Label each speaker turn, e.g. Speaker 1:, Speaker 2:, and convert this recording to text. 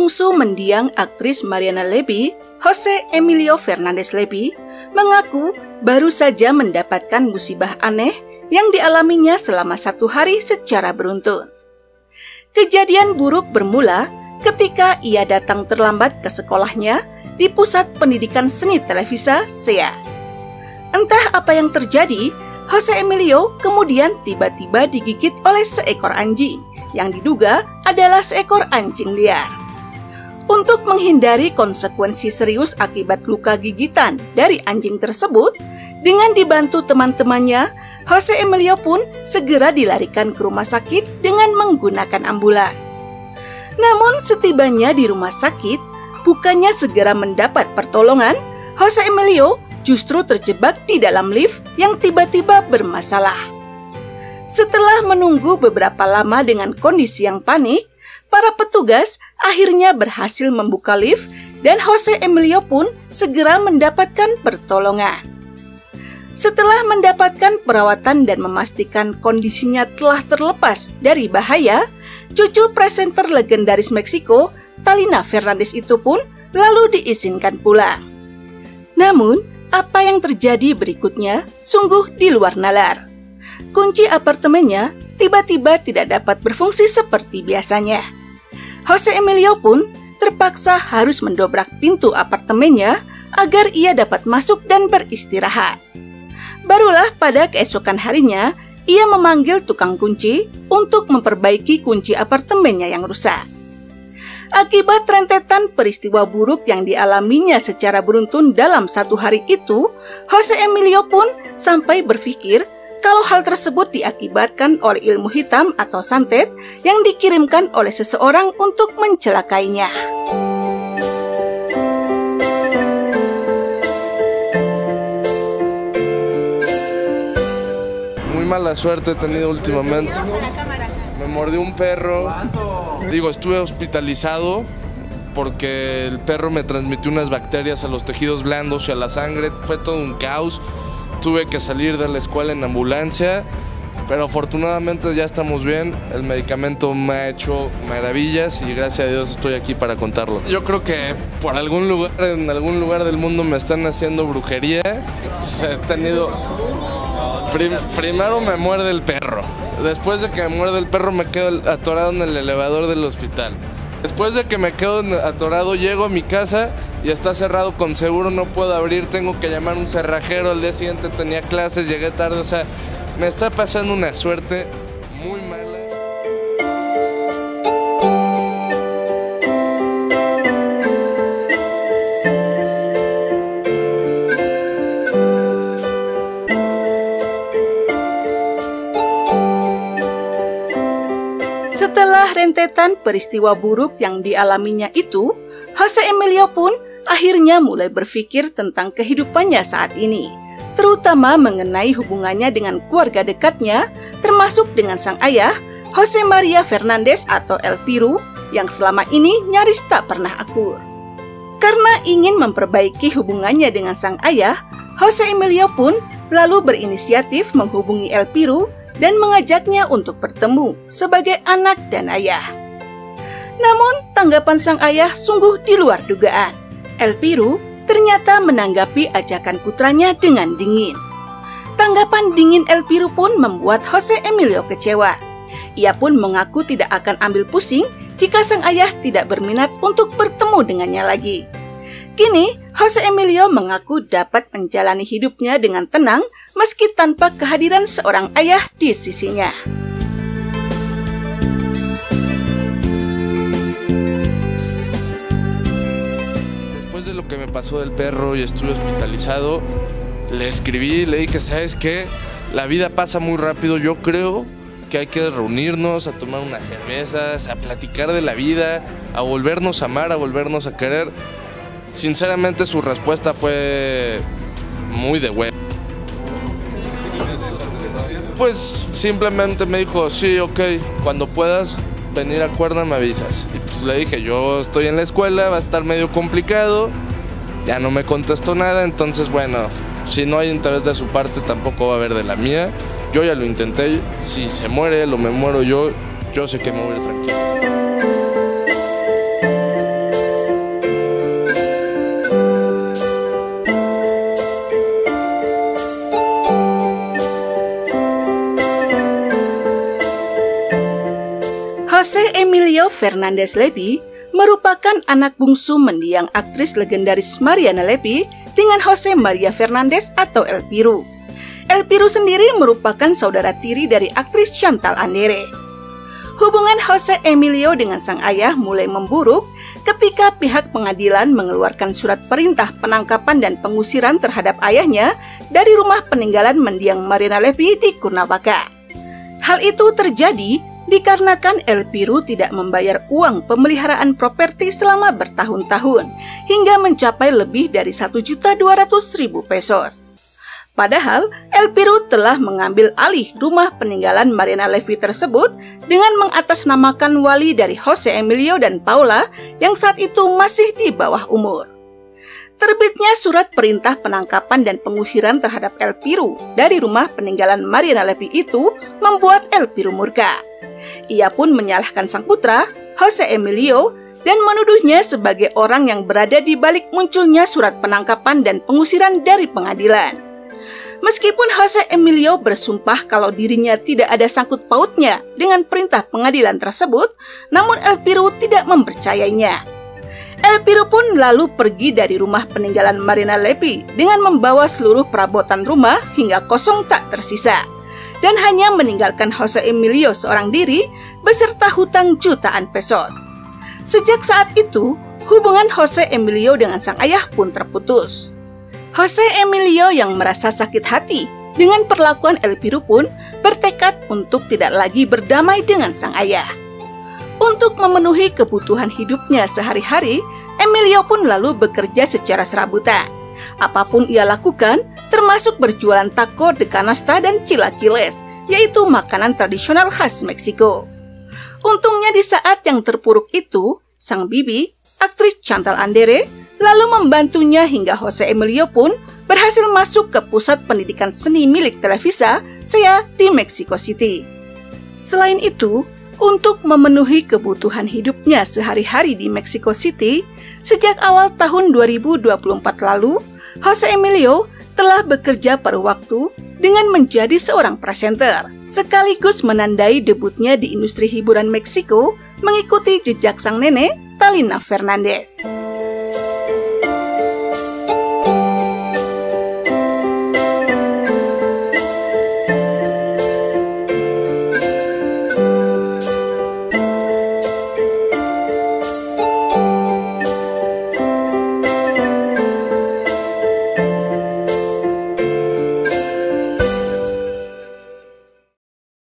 Speaker 1: bungsu mendiang aktris Mariana Levy, Jose Emilio Fernandez Levy, mengaku baru saja mendapatkan musibah aneh yang dialaminya selama 1 hari secara beruntun. Kejadian buruk bermula ketika ia datang terlambat ke sekolahnya di Pusat Pendidikan Seni Televisa, SEA. Entah apa yang terjadi, Jose Emilio kemudian tiba-tiba digigit oleh seekor anjing yang diduga adalah seekor anjing liar. Untuk menghindari konsekuensi serius akibat luka gigitan dari anjing tersebut, dengan dibantu teman-temannya, Jose Emilio pun segera dilarikan ke rumah sakit dengan menggunakan ambulans. Namun setibanya di rumah sakit, bukannya segera mendapat pertolongan, Jose Emilio justru terjebak di dalam lift yang tiba-tiba bermasalah. Setelah menunggu beberapa lama dengan kondisi yang panik, para petugas akhirnya berhasil membuka lift dan Jose Emilio pun segera mendapatkan pertolongan. Setelah mendapatkan perawatan dan memastikan kondisinya telah terlepas dari bahaya, cucu presenter legendaris Meksiko, Talina Fernandez itu pun lalu diizinkan pulang. Namun, apa yang terjadi berikutnya sungguh di luar nalar. Kunci apartemennya tiba-tiba tidak dapat berfungsi seperti biasanya. Jose Emilio pun terpaksa harus mendobrak pintu apartemennya agar ia dapat masuk dan beristirahat. Barulah pada keesokan harinya, ia memanggil tukang kunci untuk memperbaiki kunci apartemennya yang rusak. Akibat rentetan peristiwa buruk yang dialaminya secara beruntun dalam 1 hari itu, Jose Emilio pun sampai berpikir kalau hal tersebut diakibatkan oleh ilmu hitam atau santet yang dikirimkan oleh seseorang untuk mencelakainya.
Speaker 2: Muy mala suerte he tenido últimamente. Me mordió un perro. Estuve hospitalizado porque el perro me transmitió unas bacterias a los tejidos blandos y a la sangre. Fue todo un caos. Tuve que salir de la escuela en ambulancia, pero afortunadamente ya estamos bien. El medicamento me ha hecho maravillas y gracias a Dios estoy aquí para contarlo. Yo creo que por algún lugar, en algún lugar del mundo me están haciendo brujería. He tenido... Primero me muerde el perro. Después de que me muerde el perro me quedo atorado en el elevador del hospital. Después de que me quedo atorado llego a mi casa y está cerrado con seguro, no puedo abrir, tengo que llamar a un cerrajero. Al día siguiente tenía clases, llegué tarde, o sea, me está pasando una suerte muy mala.
Speaker 1: Setelah rentetan peristiwa buruk yang dialaminya itu, Jose Emilio pun akhirnya mulai berpikir tentang kehidupannya saat ini, terutama mengenai hubungannya dengan keluarga dekatnya, termasuk dengan sang ayah, Jose Maria Fernandez atau El Piru, yang selama ini nyaris tak pernah akur. Karena ingin memperbaiki hubungannya dengan sang ayah, Jose Emilio pun lalu berinisiatif menghubungi El Piru dan mengajaknya untuk bertemu sebagai anak dan ayah. Namun, tanggapan sang ayah sungguh di luar dugaan. El Piru ternyata menanggapi ajakan putranya dengan dingin. Tanggapan dingin El Piru pun membuat Jose Emilio kecewa. Ia pun mengaku tidak akan ambil pusing jika sang ayah tidak berminat untuk bertemu dengannya lagi. Kini, Jose Emilio mengaku dapat menjalani hidupnya dengan tenang meski tanpa kehadiran seorang ayah di sisinya.
Speaker 2: Después de lo que me pasó del perro y estuve hospitalizado, le escribí, le dije, ¿sabes qué? La vida pasa muy rápido, yo creo que hay que reunirnos, a tomar unas cervezas, a platicar de la vida, a volvernos a amar, a volvernos a querer. Sinceramente su respuesta fue muy de huevo. Pues simplemente me dijo, sí, ok, cuando puedas venir a Cuerna me avisas. Y pues le dije, yo estoy en la escuela, va a estar medio complicado. Ya no me contestó nada, entonces bueno, si no hay interés de su parte tampoco va a haber de la mía. Yo ya lo intenté, si se muere él o me muero yo sé que me voy a ir tranquilo.
Speaker 1: Jose Emilio Fernandez Levy merupakan anak bungsu mendiang aktris legendaris Mariana Levy dengan Jose Maria Fernandez atau El Piru. El Piru sendiri merupakan saudara tiri dari aktris Chantal Andere. Hubungan Jose Emilio dengan sang ayah mulai memburuk ketika pihak pengadilan mengeluarkan surat perintah penangkapan dan pengusiran terhadap ayahnya dari rumah peninggalan mendiang Mariana Levy di Cuernavaca. Hal itu terjadi dikarenakan El Piru tidak membayar uang pemeliharaan properti selama bertahun-tahun hingga mencapai lebih dari 1.200.000 pesos. Padahal El Piru telah mengambil alih rumah peninggalan Mariana Levy tersebut dengan mengatasnamakan wali dari Jose Emilio dan Paula yang saat itu masih di bawah umur. Terbitnya surat perintah penangkapan dan pengusiran terhadap El Piru dari rumah peninggalan Mariana Levy itu membuat El Piru murka. Ia pun menyalahkan sang putra, Jose Emilio, dan menuduhnya sebagai orang yang berada di balik munculnya surat penangkapan dan pengusiran dari pengadilan. Meskipun Jose Emilio bersumpah kalau dirinya tidak ada sangkut pautnya dengan perintah pengadilan tersebut, namun El Piru tidak mempercayainya. El Piru pun lalu pergi dari rumah peninggalan Mariana Levy dengan membawa seluruh perabotan rumah hingga kosong tak tersisa, dan hanya meninggalkan Jose Emilio seorang diri beserta hutang jutaan pesos. Sejak saat itu, hubungan Jose Emilio dengan sang ayah pun terputus. Jose Emilio yang merasa sakit hati dengan perlakuan El Piru pun bertekad untuk tidak lagi berdamai dengan sang ayah. Untuk memenuhi kebutuhan hidupnya sehari-hari, Emilio pun lalu bekerja secara serabutan. Apapun ia lakukan, termasuk berjualan taco de canasta dan chilaquiles, yaitu makanan tradisional khas Meksiko. Untungnya di saat yang terpuruk itu, sang bibi, aktris Chantal Andere, lalu membantunya hingga Jose Emilio pun berhasil masuk ke pusat pendidikan seni milik Televisa, SEA di Mexico City. Selain itu, untuk memenuhi kebutuhan hidupnya sehari-hari di Mexico City, sejak awal tahun 2024 lalu, Jose Emilio telah bekerja paruh waktu dengan menjadi seorang presenter, sekaligus menandai debutnya di industri hiburan Meksiko mengikuti jejak sang nenek, Talina Fernandez.